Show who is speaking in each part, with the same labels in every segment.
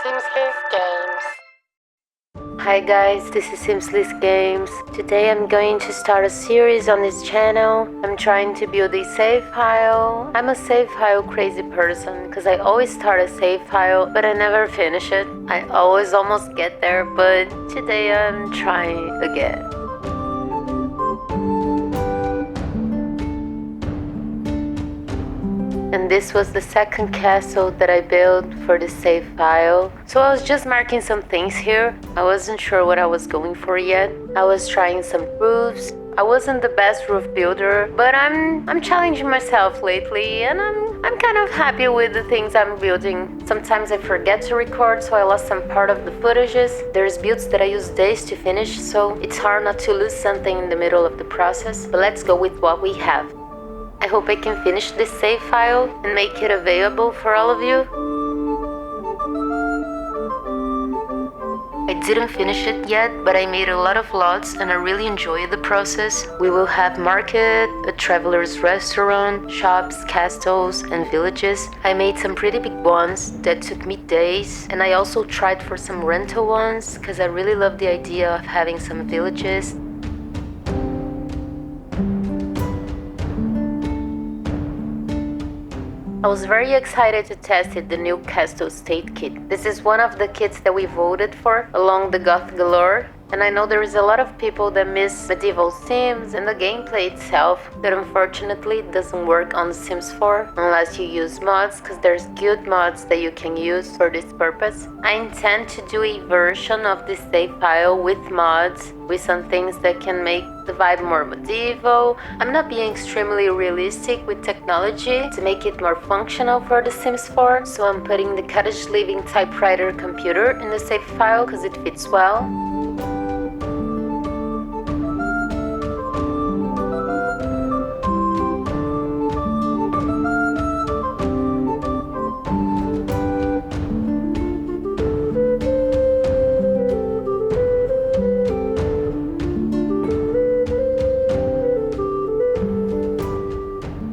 Speaker 1: Simslisgames. Hi guys, this is simslisgames. Today I'm going to start a series on this channel. I'm trying to build a save file. I'm a save file crazy person because I always start a save file but I never finish it. I always almost get there, but today I'm trying again. And this was the second castle that I built for the save file. So I was just marking some things here. I wasn't sure what I was going for yet. I was trying some roofs. I wasn't the best roof builder, but I'm challenging myself lately and I'm kind of happy with the things I'm building. Sometimes I forget to record, so I lost some part of the footages. There's builds that I use days to finish, so it's hard not to lose something in the middle of the process. But let's go with what we have. I hope I can finish this save file and make it available for all of you. I didn't finish it yet, but I made a lot of lots and I really enjoyed the process. We will have market, a traveler's restaurant, shops, castles, and villages. I made some pretty big ones that took me days, and I also tried for some rental ones because I really love the idea of having some villages. I was very excited to test it, the new Castle State kit. This is one of the kits that we voted for along the Goth Galore. And I know there is a lot of people that miss Medieval Sims and the gameplay itself that unfortunately doesn't work on The Sims 4 unless you use mods, because there's good mods that you can use for this purpose. I intend to do a version of this save file with mods, with some things that can make the vibe more medieval. I'm not being extremely realistic with technology to make it more functional for The Sims 4, so I'm putting the cottage living typewriter computer in the save file because it fits well.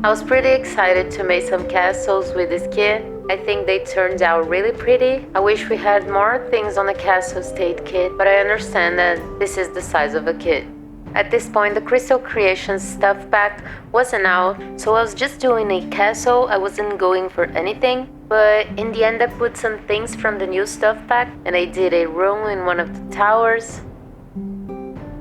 Speaker 1: I was pretty excited to make some castles with this kit. I think they turned out really pretty. I wish we had more things on the Castle State kit, but I understand that this is the size of a kit. At this point, the Crystal Creations stuff pack wasn't out, so I was just doing a castle. I wasn't going for anything, but in the end I put some things from the new stuff pack, and I did a room in one of the towers.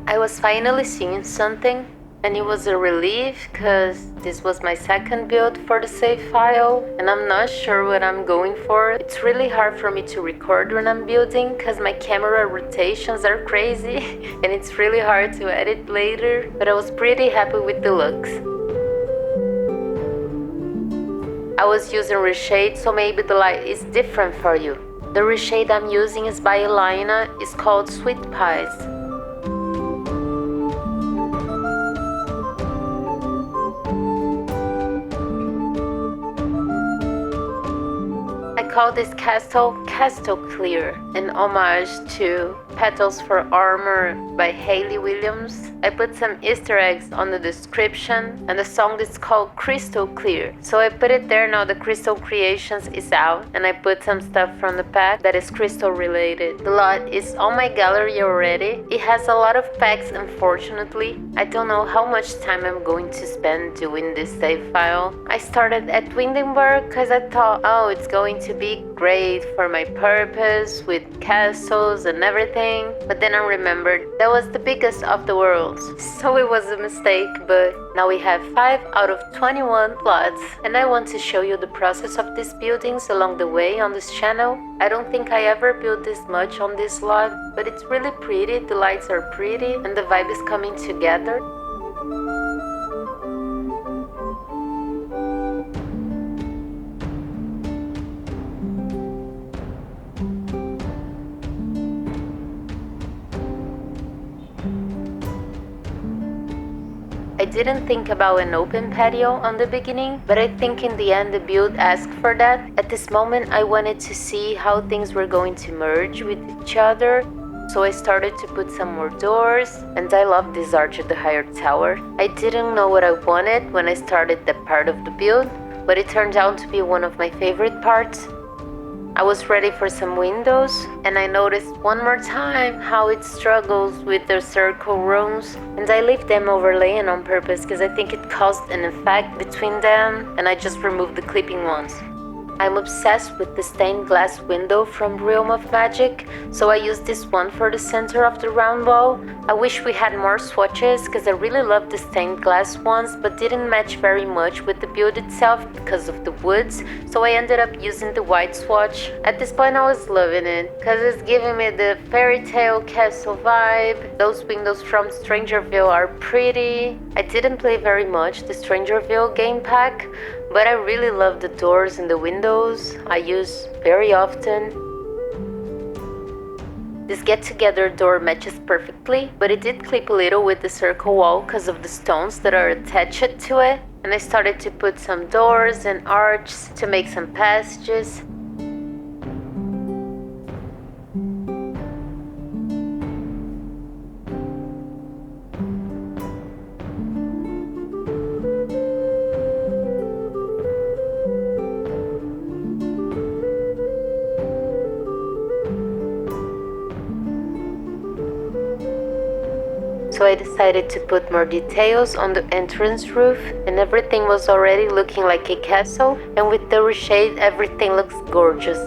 Speaker 1: I was finally seeing something, and it was a relief because this was my second build for the save file and I'm not sure what I'm going for. It's really hard for me to record when I'm building because my camera rotations are crazy and it's really hard to edit later, but I was pretty happy with the looks. I was using reshade, so maybe the light is different for you. The reshade I'm using is by Elina. It's called Sweet Pies. I call this castle Castle Clear, an homage to Petals for Armor by Hayley Williams. I put some Easter eggs on the description, and the song is called Crystal Clear. So I put it there. Now the Crystal Creations is out, and I put some stuff from the pack that is crystal related. The lot is on my gallery already. It has a lot of packs, unfortunately. I don't know how much time I'm going to spend doing this save file. I started at Windenburg because I thought, oh, it's going to be great for my purpose with castles and everything. But then I remembered that was the biggest of the worlds, so it was a mistake. But now we have 5 out of 21 plots, and I want to show you the process of these buildings along the way on this channel. I don't think I ever built this much on this lot, but it's really pretty, the lights are pretty, and the vibe is coming together. I didn't think about an open patio on the beginning, but I think in the end the build asked for that. At this moment I wanted to see how things were going to merge with each other, so I started to put some more doors, and I love this arch at the higher tower. I didn't know what I wanted when I started that part of the build, but it turned out to be one of my favorite parts. I was ready for some windows, and I noticed one more time how it struggles with the circle rooms, and I left them overlaying on purpose because I think it caused an effect between them, and I just removed the clipping ones. I'm obsessed with the stained glass window from Realm of Magic, so I used this one for the center of the round wall. I wish we had more swatches because I really love the stained glass ones, but didn't match very much with the build itself because of the woods, so I ended up using the white swatch. At this point I was loving it because it's giving me the fairy tale castle vibe. Those windows from Strangerville are pretty. I didn't play very much the Strangerville game pack, but I really love the doors and the windows I use very often. This get-together door matches perfectly, but it did clip a little with the circle wall because of the stones that are attached to it. And I started to put some doors and arches to make some passages. So I decided to put more details on the entrance roof, and everything was already looking like a castle, and with the reshade everything looks gorgeous.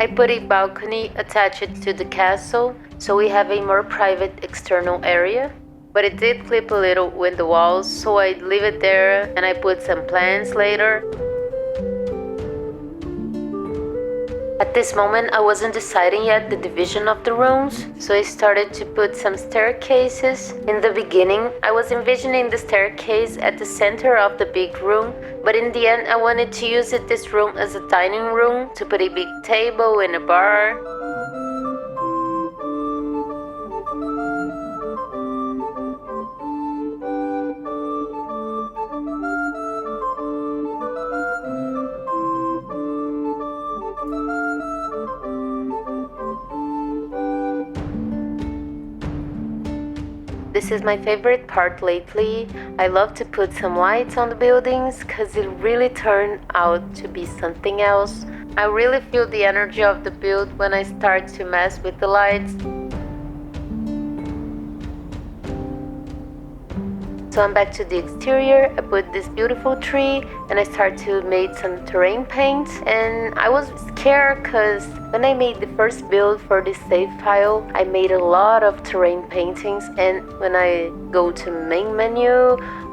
Speaker 1: I put a balcony attached to the castle, so we have a more private external area. But it did clip a little with the walls, so I leave it there and I put some plants later. At this moment I wasn't deciding yet the division of the rooms, so I started to put some staircases. In the beginning I was envisioning the staircase at the center of the big room, but in the end I wanted to use this room as a dining room to put a big table and a bar. This is my favorite part lately. I love to put some lights on the buildings because it really turned out to be something else. I really feel the energy of the build when I start to mess with the lights. So I'm back to the exterior. I put this beautiful tree and I start to make some terrain paint, and I was scared because when I made the first build for this save file I made a lot of terrain paintings, and when I go to main menu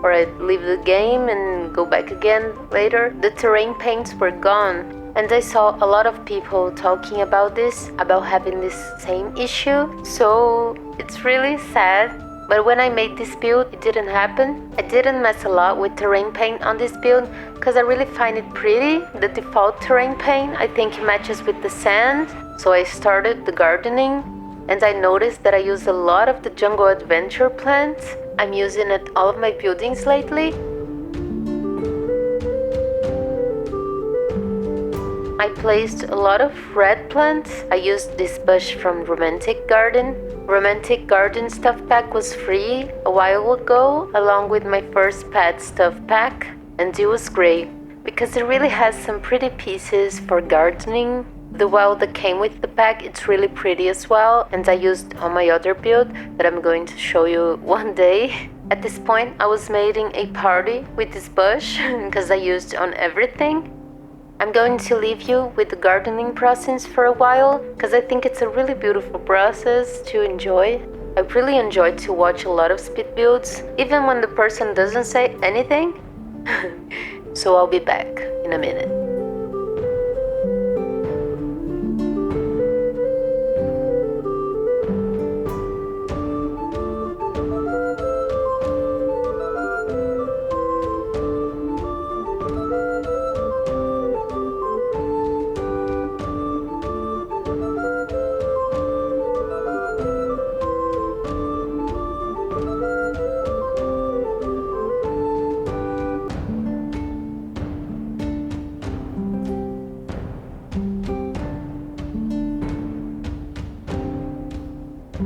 Speaker 1: or I leave the game and go back again later, the terrain paints were gone. And I saw a lot of people talking about this, about having this same issue, so it's really sad. But when I made this build, it didn't happen. I didn't mess a lot with terrain paint on this build because I really find it pretty. The default terrain paint, I think it matches with the sand. So I started the gardening, and I noticed that I use a lot of the jungle adventure plants. I'm using it all of my buildings lately. I placed a lot of red plants. I used this bush from Romantic Garden. Romantic Garden stuff pack was free a while ago, along with my first pet stuff pack, and it was great because it really has some pretty pieces for gardening. The wall that came with the pack, it's really pretty as well, and I used on my other build that I'm going to show you one day. At this point I was making a party with this bush because I used on everything. I'm going to leave you with the gardening process for a while because I think it's a really beautiful process to enjoy. I really enjoy to watch a lot of speed builds, even when the person doesn't say anything. So I'll be back in a minute. I'm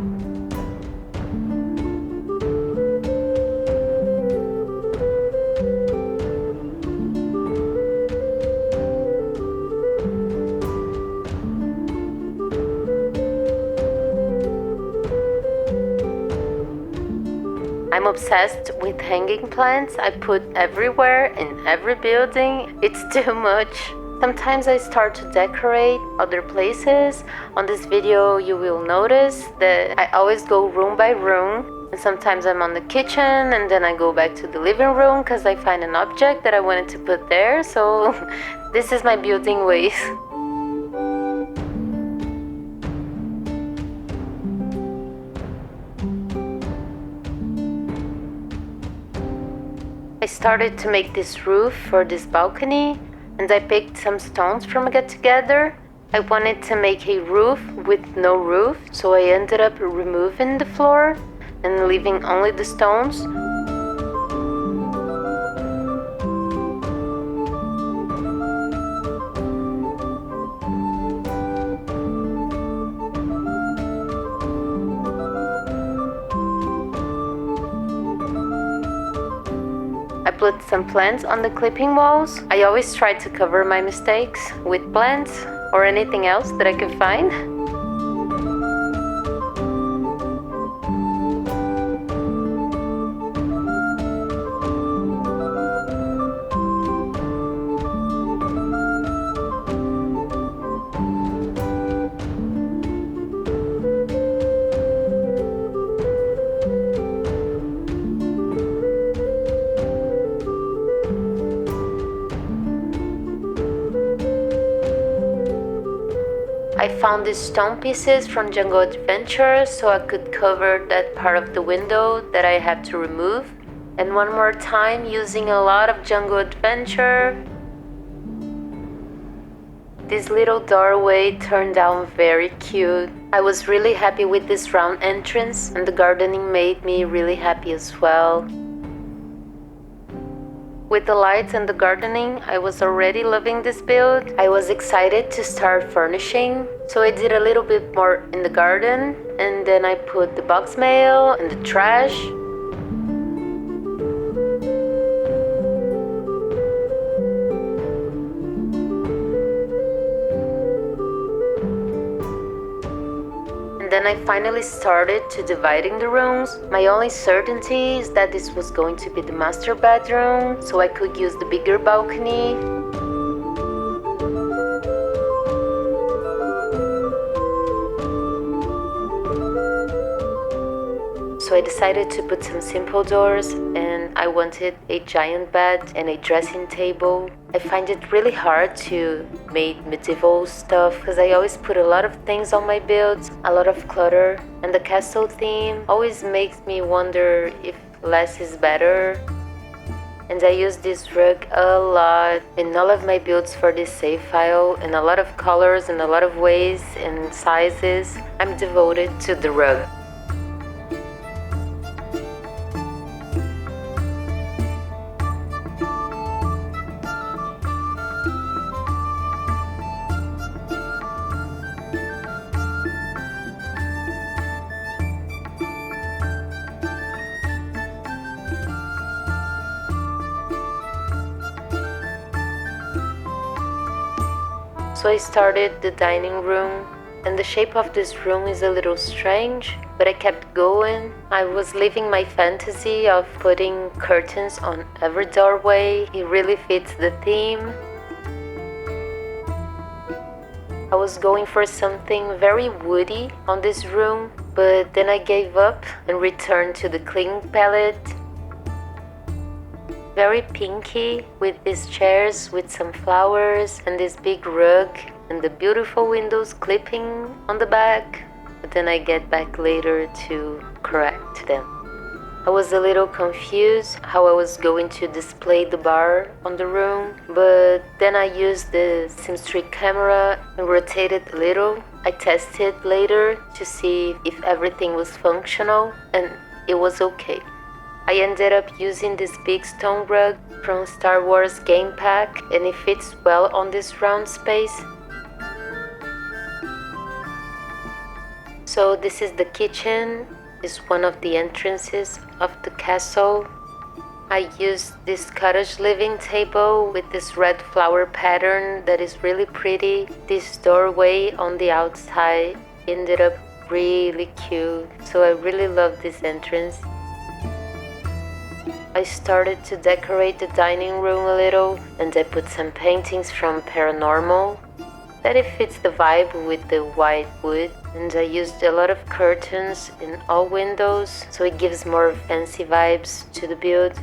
Speaker 1: obsessed with hanging plants. I put everywhere in every building. It's too much. Sometimes I start to decorate other places. On this video you will notice that I always go room by room. And sometimes I'm on the kitchen and then I go back to the living room because I find an object that I wanted to put there. So this is my building ways. I started to make this roof for this balcony, and I picked some stones from a get-together. I wanted to make a roof with no roof, so I ended up removing the floor and leaving only the stones. I put some plants on the clipping walls. I always try to cover my mistakes with plants or anything else that I could find. I found these stone pieces from Django Adventure so I could cover that part of the window that I had to remove. And one more time, using a lot of Django Adventure, this little doorway turned out very cute. I was really happy with this round entrance, and the gardening made me really happy as well. With the lights and the gardening, I was already loving this build. I was excited to start furnishing, so I did a little bit more in the garden, and then I put the box mail and the trash. Then I finally started to dividing the rooms. My only certainty is that this was going to be the master bedroom, so I could use the bigger balcony. So I decided to put some simple doors, and I wanted a giant bed and a dressing table. I find it really hard to make medieval stuff because I always put a lot of things on my builds, a lot of clutter, and the castle theme always makes me wonder if less is better. And I use this rug a lot in all of my builds for this save file, in a lot of colors, in a lot of ways and sizes. I'm devoted to the rug. So I started the dining room, and the shape of this room is a little strange, but I kept going. I was living my fantasy of putting curtains on every doorway. It really fits the theme. I was going for something very woody on this room, but then I gave up and returned to the clean palette. Very pinky, with these chairs with some flowers and this big rug and the beautiful windows clipping on the back. But then I get back later to correct them. I was a little confused how I was going to display the bar on the room, but then I used the SimStreak camera and rotated a little. I tested later to see if everything was functional, and it was okay. I ended up using this big stone rug from Star Wars game pack, and it fits well on this round space. So So this is the kitchen, is one of the entrances of the castle. I used this cottage living table with this red flower pattern that is really pretty. This doorway on the outside ended up really cute, so I really love this entrance. I started to decorate the dining room a little, and I put some paintings from Paranormal. That it fits the vibe with the white wood, and I used a lot of curtains in all windows, so it gives more fancy vibes to the build.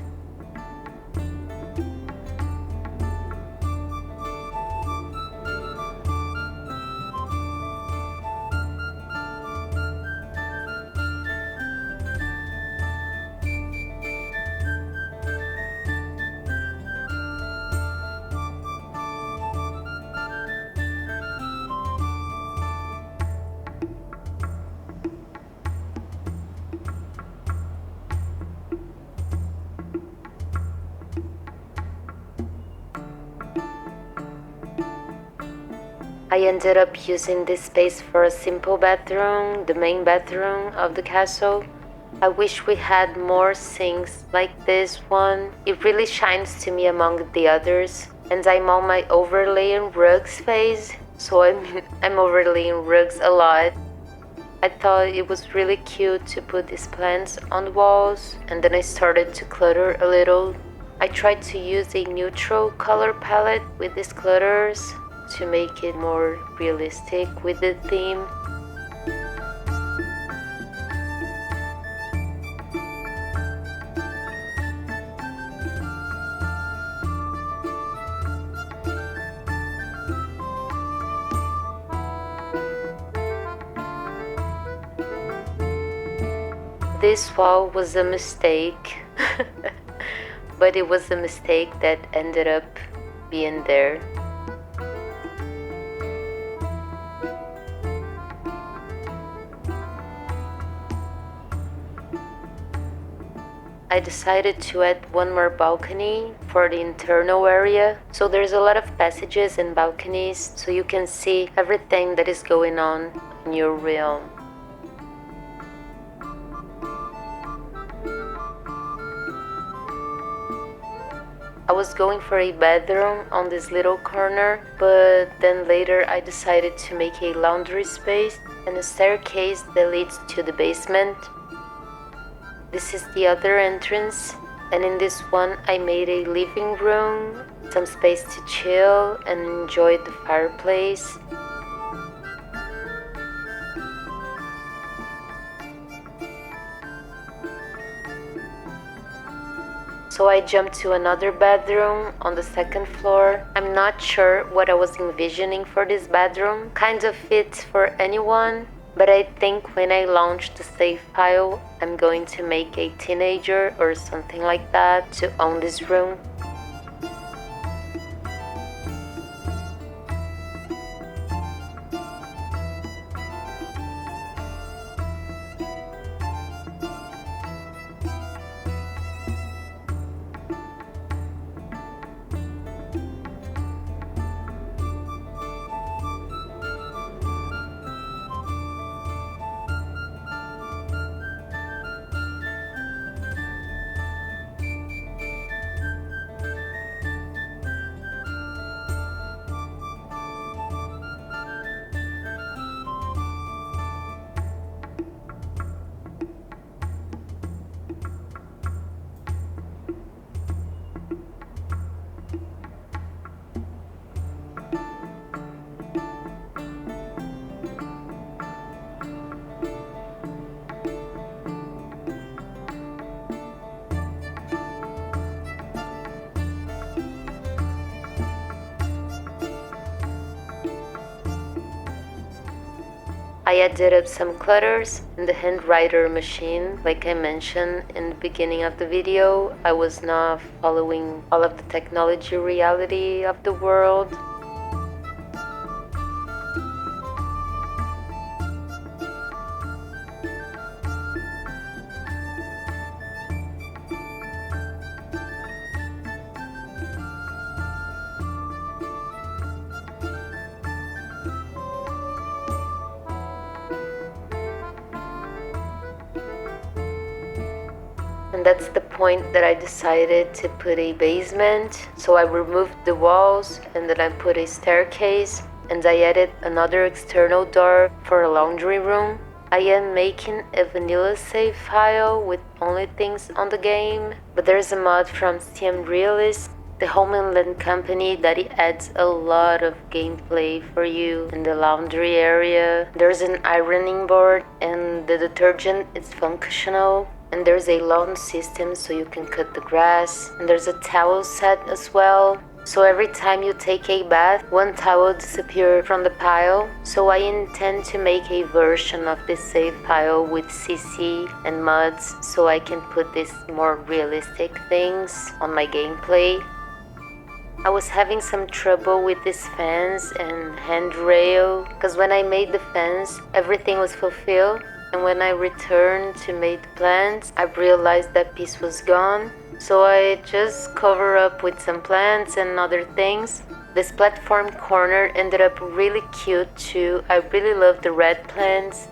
Speaker 1: I ended up using this space for a simple bathroom, the main bathroom of the castle. I wish we had more sinks like this one. It really shines to me among the others. And I'm on my overlaying rugs phase, so I'm overlaying rugs a lot. I thought it was really cute to put these plants on the walls, and then I started to clutter a little. I tried to use a neutral color palette with these clutters to make it more realistic with the theme. This wall was a mistake, but it was a mistake that ended up being there. I decided to add one more balcony for the internal area, so there's a lot of passages and balconies, so you can see everything that is going on in your realm. I was going for a bedroom on this little corner, but then later I decided to make a laundry space and a staircase that leads to the basement. This is the other entrance, and in this one I made a living room, some space to chill and enjoy the fireplace. So I jumped to another bedroom on the second floor. I'm not sure what I was envisioning for this bedroom. Kind of fits for anyone, but I think when I launch the save file, I'm going to make a teenager or something like that to own this room. I added up some clutters in the handwriter machine. Like I mentioned in the beginning of the video, I was not following all of the technology reality of the world. that's the point that I decided to put a basement. So I removed the walls and then I put a staircase and I added another external door for a laundry room. I am making a vanilla save file with only things on the game, but there's a mod from CM Realist, the home and land company, that it adds a lot of gameplay for you in the laundry area. There's an ironing board and the detergent is functional. And there's a lawn system so you can cut the grass. And there's a towel set as well. So every time you take a bath, one towel disappears from the pile. So I intend to make a version of this save file with CC and mods so I can put these more realistic things on my gameplay. I was having some trouble with these fans and handrail because when I made the fence, everything was fulfilled. And when I returned to make the plants, I realized that piece was gone. So I just cover up with some plants and other things. This platform corner ended up really cute too. I really love the red plants.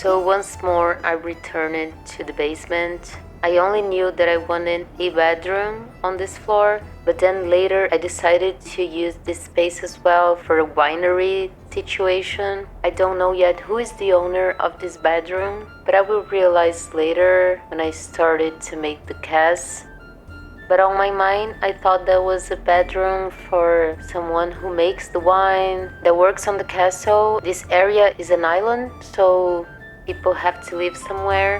Speaker 1: So once more I returned to the basement. I only knew that I wanted a bedroom on this floor, but then later I decided to use this space as well for a winery situation. I don't know yet who is the owner of this bedroom, but I will realize later when I started to make the cast. But on my mind, I thought that was a bedroom for someone who makes the wine, that works on the castle. This area is an island, so people have to live somewhere.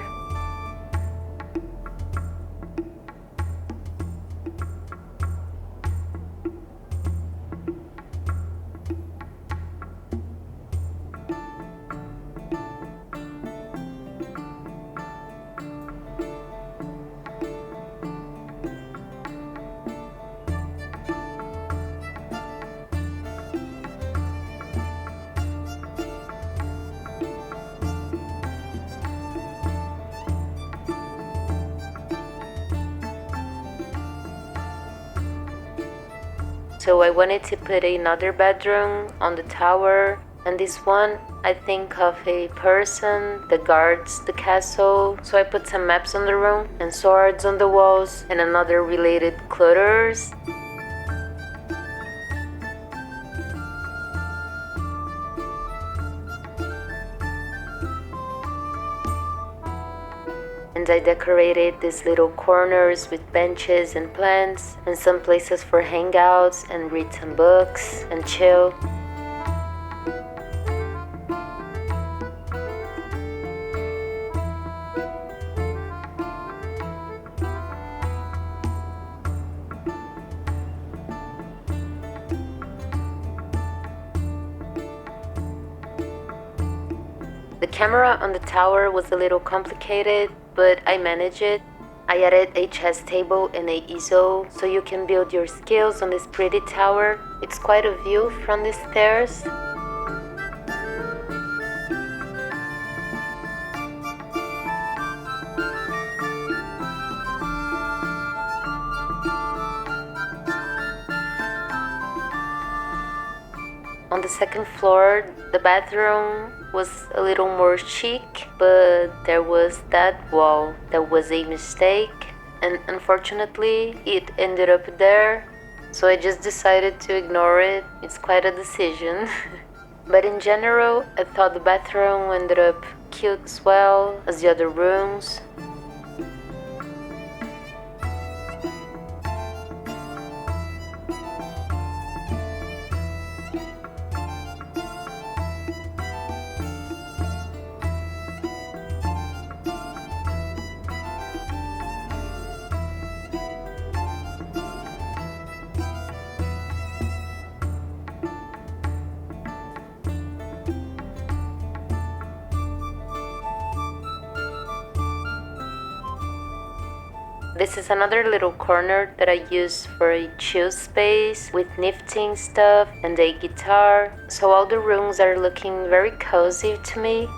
Speaker 1: So I wanted to put another bedroom on the tower, and this one I think of a person that guards the castle. So I put some maps on the room and swords on the walls and another related clutters. And I decorated these little corners with benches and plants and some places for hangouts and read some books and chill. The camera on the tower was a little complicated, but I managed it. I added a chess table and a easel so you can build your skills on this pretty tower. It's quite a view from the stairs. On the second floor, the bathroom was a little more chic, but there was that wall that was a mistake, and unfortunately it ended up there, so I just decided to ignore it. It's quite a decision. But in general, I thought the bathroom ended up cute as well as the other rooms. This is another little corner that I use for a chill space with knitting stuff and a guitar, so all the rooms are looking very cozy to me.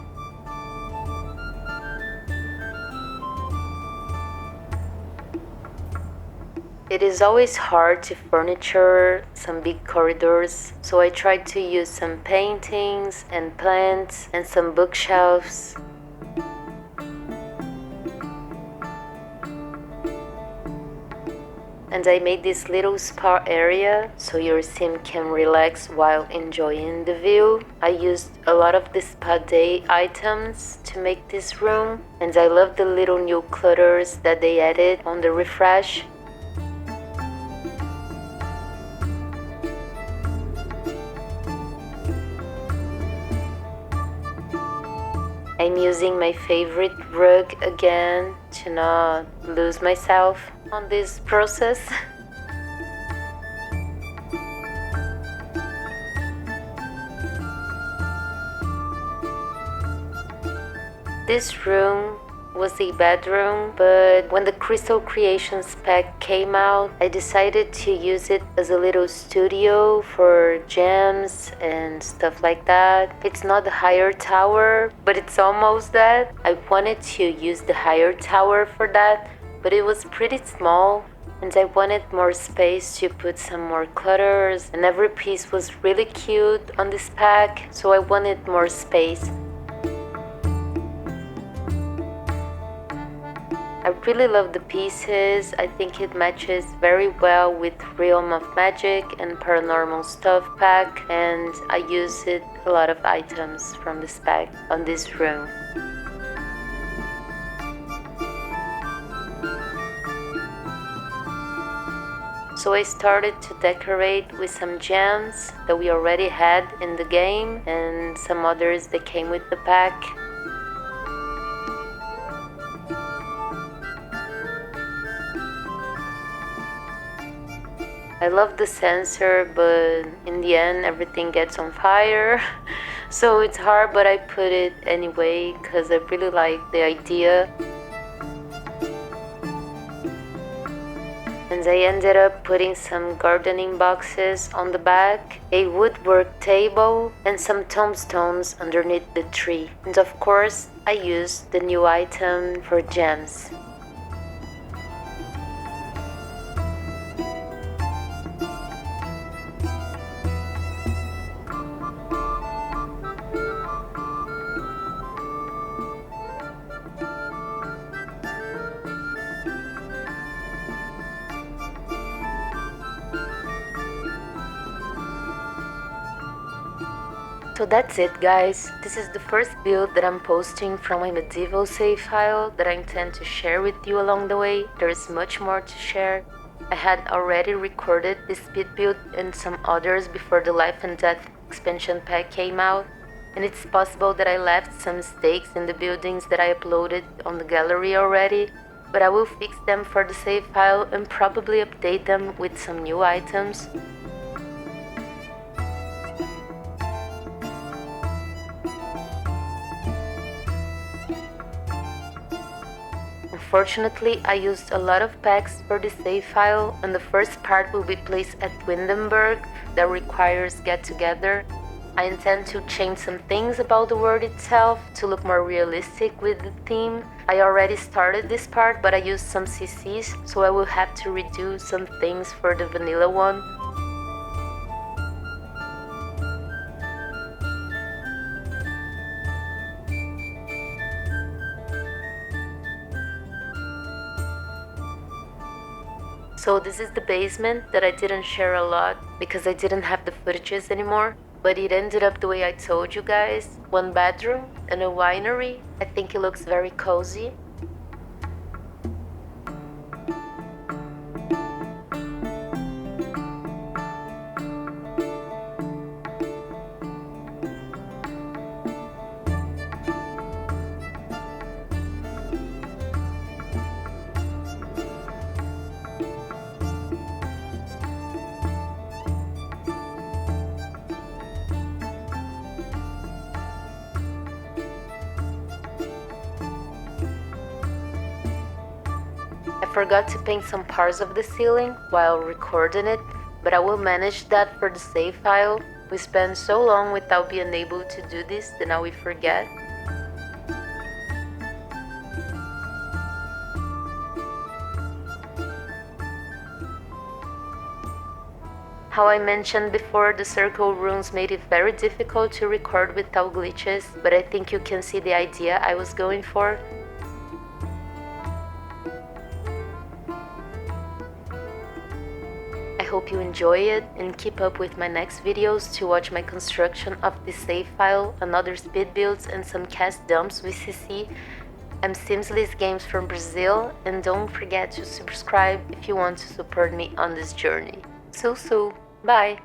Speaker 1: It is always hard to furniture some big corridors, so I tried to use some paintings and plants and some bookshelves. And I made this little spa area so your sim can relax while enjoying the view. I used a lot of the spa day items to make this room, and I love the little new clutters that they added on the refresh. I'm using my favorite rug again to not lose myself on this process. This room was a bedroom, but when the Crystal Creations pack came out, I decided to use it as a little studio for jams and stuff like that. It's not the higher tower, but it's almost that. I wanted to use the higher tower for that, but it was pretty small, and I wanted more space to put some more clutters, and every piece was really cute on this pack, so I wanted more space. I really love the pieces. I think it matches very well with Realm of Magic and Paranormal Stuff pack, and I use it a lot of items from this pack on this room. So I started to decorate with some gems that we already had in the game and some others that came with the pack. I love the sensor, but in the end everything gets on fire. So it's hard, but I put it anyway because I really like the idea. And I ended up putting some gardening boxes on the back, a woodwork table, and some tombstones underneath the tree. And of course, I used the new item for gems. So that's it, guys. This is the first build that I'm posting from my Medieval Savefile that I intend to share with you along the way. There is much more to share. I had already recorded this speed build and some others before the Life and Death expansion pack came out, and it's possible that I left some mistakes in the buildings that I uploaded on the gallery already, but I will fix them for the save file and probably update them with some new items. Unfortunately, I used a lot of packs for the save file, and the first part will be placed at Windenburg that requires get together. I intend to change some things about the world itself to look more realistic with the theme. I already started this part, but I used some CCs, so I will have to redo some things for the vanilla one. So this is the basement that I didn't share a lot because I didn't have the footages anymore, but it ended up the way I told you guys. One bedroom and a winery. I think it looks very cozy. I forgot to paint some parts of the ceiling while recording it, but I will manage that for the save file. We spent so long without being able to do this that now we forget. How I mentioned before, the circle runes made it very difficult to record without glitches, but I think you can see the idea I was going for. I hope you enjoy it and keep up with my next videos to watch my construction of the save file, another speed builds and some cast dumps with CC. I'm simslisgames from Brazil, and don't forget to subscribe if you want to support me on this journey. So, bye!